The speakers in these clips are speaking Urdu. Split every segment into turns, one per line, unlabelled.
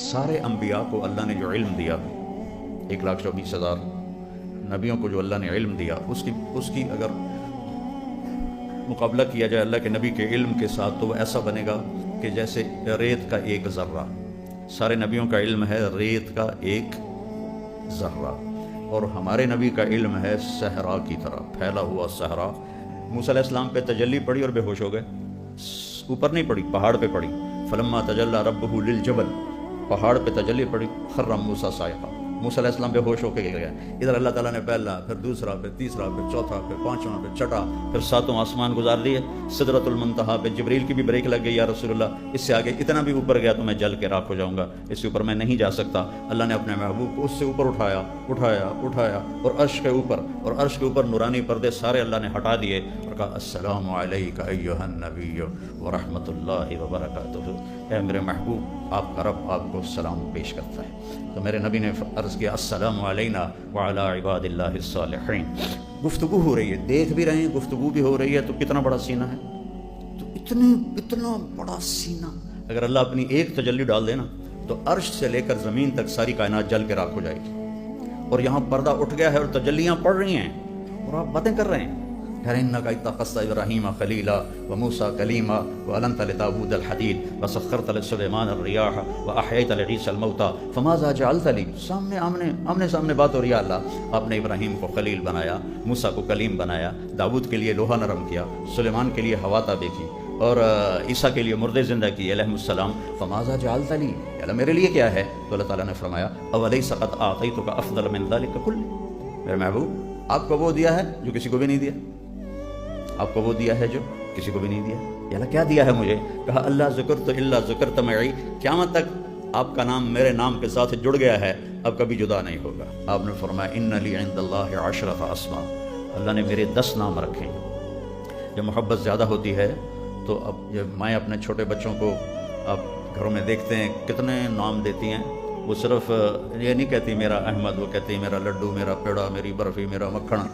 سارے انبیاء کو اللہ نے جو علم دیا، 1,24,000 نبیوں کو جو اللہ نے علم دیا، اس کی اگر مقابلہ کیا جائے اللہ کے نبی کے علم کے ساتھ، تو وہ ایسا بنے گا کہ جیسے ریت کا ایک ذرہ۔ سارے نبیوں کا علم ہے ریت کا ایک ذرہ، اور ہمارے نبی کا علم ہے صحرا کی طرح پھیلا ہوا صحرا۔ موسیٰ علیہ السلام پہ تجلی پڑی اور بے ہوش ہو گئے، اوپر نہیں پڑی، پہاڑ پہ پڑی۔ فلما تجلی ربہ للجبل، پہاڑ پہ تجلی پڑی، خر موسیٰ صاعقہ، موسیٰ علیہ السلام بے ہوش ہو کے گیا۔ ادھر اللہ تعالیٰ نے پہلا، پھر دوسرا، پھر تیسرا، پھر چوتھا، پھر پانچواں، پھر چھٹا، پھر ساتوں آسمان گزار دیے۔ سدرۃ المنتہا پہ جبریل کی بھی بریک لگ گئی، یا رسول اللہ اس سے آگے اتنا بھی اوپر گیا تو میں جل کے راکھ ہو جاؤں گا، اس سے اوپر میں نہیں جا سکتا۔ اللہ نے اپنے محبوب کو اس سے اوپر اٹھایا اٹھایا اٹھایا، اور عرش کے اوپر، اور عرش کے اوپر نورانی پردے سارے اللہ نے ہٹا دیے اور کہا السلام علیک ایھا النبی ورحمۃ اللہ وبرکاتہ۔ اے میرے محبوب، آپ کا رب آپ کو سلام پیش کرتا ہے۔ تو میرے نبی نے عرض کیا السلام علینا وعلی عباد اللہ الصالحین۔ گفتگو ہو رہی ہے، دیکھ بھی رہے ہیں، گفتگو بھی ہو رہی ہے، تو کتنا بڑا سینہ ہے، تو اتنا بڑا سینہ اگر اللہ اپنی ایک تجلی ڈال دے نا، تو عرش سے لے کر زمین تک ساری کائنات جل کے راکھ ہو جائے گی۔ اور یہاں پردہ اٹھ گیا ہے اور تجلیاں پڑ رہی ہیں، اور آپ باتیں کر رہے ہیں، کہہ رہے ہیں انک اتخذت ابراہیم خلیلا وموسیٰ کلیما وألنت لداود الحدید وسخرت لسلیمان الریاح وأحییت لعیسی الموتى فماذا جعلت لی۔ سامنے آمنے سامنے بات ہو رہی ہے۔ اللہ آپ نے ابراہیم کو خلیل بنایا، موسیٰ کو کلیم بنایا، داود کے لیے لوہا نرم کیا، سلیمان کے لیے ہوا تابع کی، اور عیسیٰ کے لیے مردے زندہ کیے علیہ السلام۔ فماذا جعلت لی، اللہ میرے لیے کیا ہے؟ تو اللہ تعالیٰ نے فرمایا اولیس قد اعطیتک افضل من ذلک کلہ، میرے محبوب آپ کو وہ دیا ہے جو کسی کو بھی نہیں دیا، آپ کو وہ دیا ہے جو کسی کو بھی نہیں دیا۔ یا اللہ کیا دیا ہے مجھے؟ کہا اللہ ذکرت الا ذکرت معی، قیامت تک آپ کا نام میرے نام کے ساتھ جڑ گیا ہے، اب کبھی جدا نہیں ہوگا۔ آپ نے فرمایا ان لی عند اللہ 10 اسماء، اللہ نے میرے 10 نام رکھے ہیں۔ جب محبت زیادہ ہوتی ہے تو اب جب مائیں اپنے چھوٹے بچوں کو آپ گھروں میں دیکھتے ہیں کتنے نام دیتی ہیں، وہ صرف یہ نہیں کہتی میرا احمد، وہ کہتی ہے میرا لڈو، میرا پیڑا، میری برفی، میرا مکھن،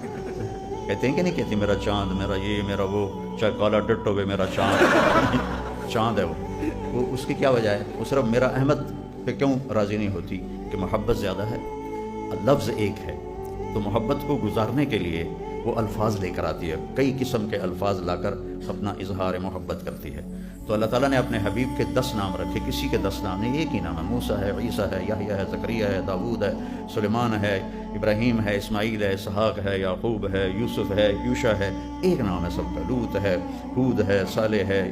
کہتے ہیں کہ نہیں کہتی میرا چاند، میرا یہ، میرا وہ، چاہے کالا ڈٹ ہوئے میرا چاند چاند ہے وہ اس کی کیا وجہ ہے؟ وہ صرف میرا احمد پہ کیوں راضی نہیں ہوتی؟ کہ محبت زیادہ ہے، لفظ ایک ہے، تو محبت کو گزارنے کے لیے وہ الفاظ لے کر آتی ہے، کئی قسم کے الفاظ لا کر اپنا اظہار محبت کرتی ہے۔ تو اللہ تعالیٰ نے اپنے حبیب کے 10 نام رکھے، کسی کے 10 نام نہیں، ایک ہی نام ہے۔ موسیٰ ہے، عیسیٰ ہے، یحییٰ ہے، زکریا ہے، داود ہے، سلیمان ہے، ابراہیم ہے، اسماعیل ہے، اسحاق ہے، یعقوب ہے، یوسف ہے، یوشع ہے، ایک نام ہے سب کا۔ لوط ہے، ہود ہے، صالح ہے،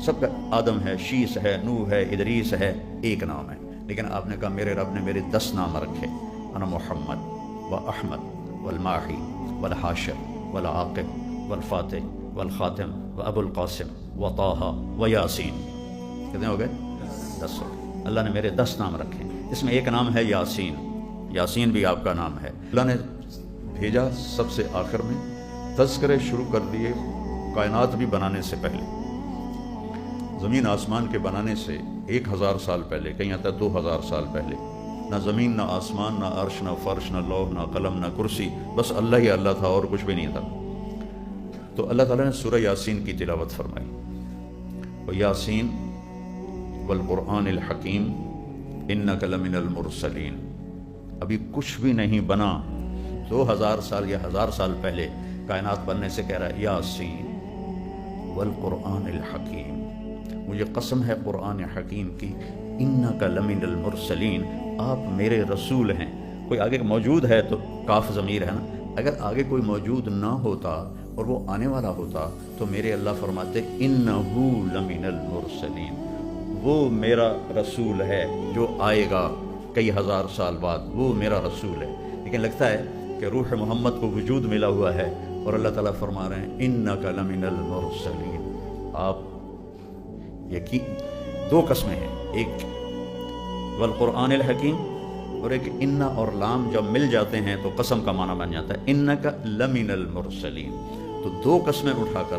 سب کا، آدم ہے، شیس ہے، نوح ہے، ادریس ہے، ایک نام ہے۔ لیکن آپ نے کہا میرے رب نے میرے 10 نام رکھے، انا محمد و احمد والماحی والحاشر والعاقب والفاتح والخاتم و ابو القاسم و طٰہٰ و یاسین۔ کتنے ہو گئے؟ 10 ہو گئے۔ اللہ نے میرے 10 نام رکھے، اس میں ایک نام ہے یاسین، یاسین بھی آپ کا نام ہے۔ اللہ نے بھیجا سب سے آخر میں، تذکرے شروع کر دیے کائنات بھی بنانے سے پہلے، زمین آسمان کے بنانے سے 1000 سال پہلے، کہیں آتا ہے 2000 سال پہلے، نہ زمین، نہ آسمان، نہ عرش، نہ فرش، نہ لوح، نہ قلم، نہ کرسی، بس اللہ ہی اللہ تھا اور کچھ بھی نہیں تھا۔ تو اللہ تعالیٰ نے سورہ یاسین کی تلاوت فرمائی، وَيَاسِينَ وَالْقُرْآنِ الْحَكِيمِ إِنَّكَ لَمِنَ الْمُرْسَلِينَ۔ ابھی کچھ بھی نہیں بنا، 2000 سال یا 1000 سال پہلے کائنات بننے سے کہہ رہا ہے یاسین والقرآن الحکیم، مجھے قسم ہے قرآن حکیم کی، انک لمن المرسلین، آپ میرے رسول ہیں۔ کوئی آگے موجود ہے تو کاف ضمیر ہے نا، اگر آگے کوئی موجود نہ ہوتا اور وہ آنے والا ہوتا تو میرے اللہ فرماتے انہو لمن المرسلین، وہ میرا رسول ہے جو آئے گا کئی ہزار سال بعد، وہ میرا رسول ہے۔ لیکن لگتا ہے کہ روح محمد کو وجود ملا ہوا ہے اور اللہ تعالیٰ فرما رہے ہیں انک لمن المرسلین، آپ یقین، 2 قسمیں ہیں، ایک والقرآن الحکیم اور ایک انا اور لام جب مل جاتے ہیں تو قسم کا معنی بن جاتا ہے انک لمن المرسلین۔ تو 2 قسمیں اٹھا کر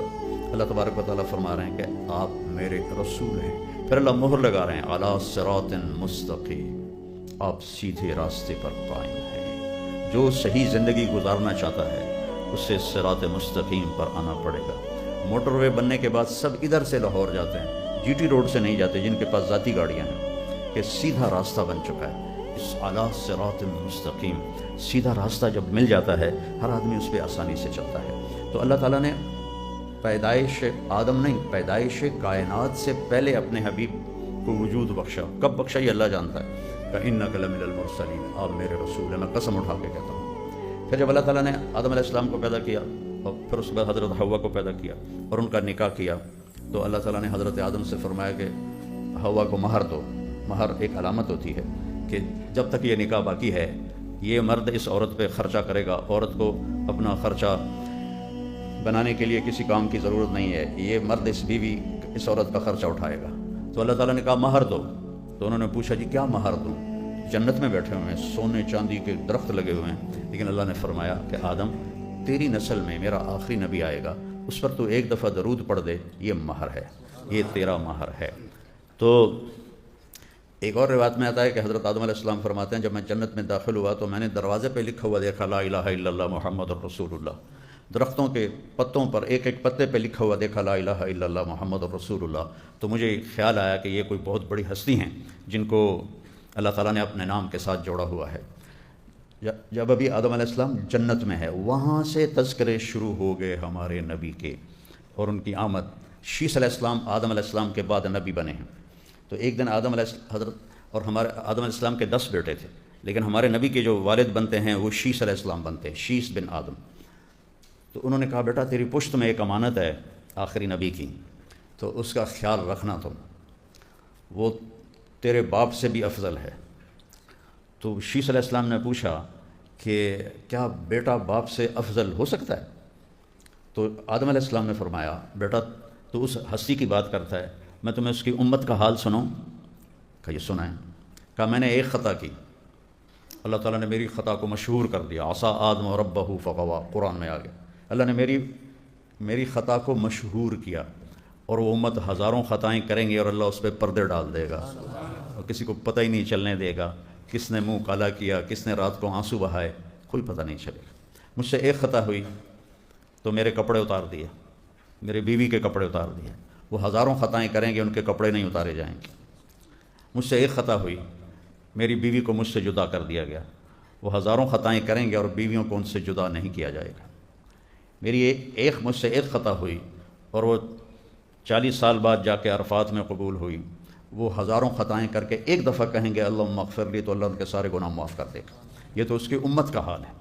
اللہ تبارک و تعالیٰ فرما رہے ہیں کہ آپ میرے رسول ہیں۔ پھر اللہ مہر لگا رہے ہیں علی صراط مستقیم، آپ سیدھے راستے پر قائم ہیں۔ جو صحیح زندگی گزارنا چاہتا ہے اسے صراط مستقیم پر آنا پڑے گا۔ موٹر وے بننے کے بعد سب ادھر سے لاہور جاتے ہیں، جی ٹی روڈ سے نہیں جاتے، جن کے پاس ذاتی گاڑیاں ہیں، کہ سیدھا راستہ بن چکا ہے، اس اعلیٰ صراط مستقیم، سیدھا راستہ جب مل جاتا ہے ہر آدمی اس پہ آسانی سے چلتا ہے۔ تو اللہ تعالیٰ نے پیدائش آدم نہیں، پیدائش کائنات سے پہلے اپنے حبیب کو وجود بخشا۔ کب بخشا یہ اللہ جانتا ہے۔ کہ لمن المرسلین، آپ میرے رسول ہیں، میں قسم اٹھا کے کہتا ہوں۔ پھر جب اللہ تعالیٰ نے آدم علیہ السلام کو پیدا کیا اور پھر اس کے بعد حضرت حوا کو پیدا کیا اور ان کا نکاح کیا، تو اللہ تعالیٰ نے حضرت آدم سے فرمایا کہ حوا کو مہر دو۔ مہر ایک علامت ہوتی ہے کہ جب تک یہ نکاح باقی ہے یہ مرد اس عورت پہ خرچہ کرے گا، عورت کو اپنا خرچہ بنانے کے لیے کسی کام کی ضرورت نہیں ہے، یہ مرد اس بیوی اس عورت کا خرچہ اٹھائے گا۔ تو اللہ تعالیٰ نے کہا مہر دو، تو انہوں نے پوچھا جی کیا مہر دوں؟ جنت میں بیٹھے ہوئے ہیں، سونے چاندی کے درخت لگے ہوئے ہیں، لیکن اللہ نے فرمایا کہ آدم تیری نسل میں میرا آخری نبی آئے گا، اس پر تو ایک دفعہ درود پڑھ دے، یہ مہر ہے، یہ تیرا مہر ہے۔ تو ایک اور روایت میں آتا ہے کہ حضرت آدم علیہ السلام فرماتے ہیں جب میں جنت میں داخل ہوا تو میں نے دروازے پہ لکھا ہوا دیکھا لا الہ الا اللہ محمد الرسول اللہ۔ درختوں کے پتوں پر ایک ایک پتے پہ لکھا ہوا دیکھا لا الہ الا اللہ محمد الرسول اللہ۔ تو مجھے خیال آیا کہ یہ کوئی بہت بڑی ہستی ہیں جن کو اللہ تعالیٰ نے اپنے نام کے ساتھ جوڑا ہوا ہے۔ جب ابھی آدم علیہ السلام جنت میں ہے، وہاں سے تذکرے شروع ہو گئے ہمارے نبی کے اور ان کی آمد۔ شیس علیہ السلام آدم علیہ السلام کے بعد نبی بنے ہیں۔ تو ایک دن آدم علیہ حضرت اور ہمارے آدم علیہ السلام کے 10 بیٹے تھے، لیکن ہمارے نبی کے جو والد بنتے ہیں وہ شیس علیہ السلام بنتے ہیں، شیس بن آدم۔ تو انہوں نے کہا بیٹا تیری پشت میں ایک امانت ہے آخری نبی کی، تو اس کا خیال رکھنا تم، وہ تیرے باپ سے بھی افضل ہے۔ تو شیس علیہ السلام نے پوچھا کہ کیا بیٹا باپ سے افضل ہو سکتا ہے؟ تو آدم علیہ السلام نے فرمایا بیٹا تو اس ہستی کی بات کرتا ہے، میں تمہیں اس کی امت کا حال سنوں؟ کہ یہ سنائیں۔ کہا میں نے ایک خطا کی، اللہ تعالیٰ نے میری خطا کو مشہور کر دیا، عصا آدم ربہ فغوا، قرآن میں آ گیا۔ اللہ نے میری خطا کو مشہور کیا، اور وہ امت ہزاروں خطائیں کریں گی اور اللہ اس پہ پردے ڈال دے گا اور کسی کو پتہ ہی نہیں چلنے دے گا کس نے منہ کالا کیا، کس نے رات کو آنسو بہائے، کوئی پتہ نہیں چلے گا۔ مجھ سے ایک خطا ہوئی تو میرے کپڑے اتار دیے، میرے بیوی کے کپڑے اتار دیے، وہ ہزاروں خطائیں کریں گے ان کے کپڑے نہیں اتارے جائیں گے۔ مجھ سے ایک خطا ہوئی، میری بیوی کو مجھ سے جدا کر دیا گیا، وہ ہزاروں خطائیں کریں گے اور بیویوں کو ان سے جدا نہیں کیا جائے گا۔ مجھ سے ایک خطا ہوئی اور وہ 40 سال بعد جا کے عرفات میں قبول ہوئی، وہ ہزاروں خطائیں کر کے ایک دفعہ کہیں گے اللہم اغفر لی، تو اللہ ان کے سارے گناہ معاف کر دے گا۔ یہ تو اس کی امت کا حال ہے۔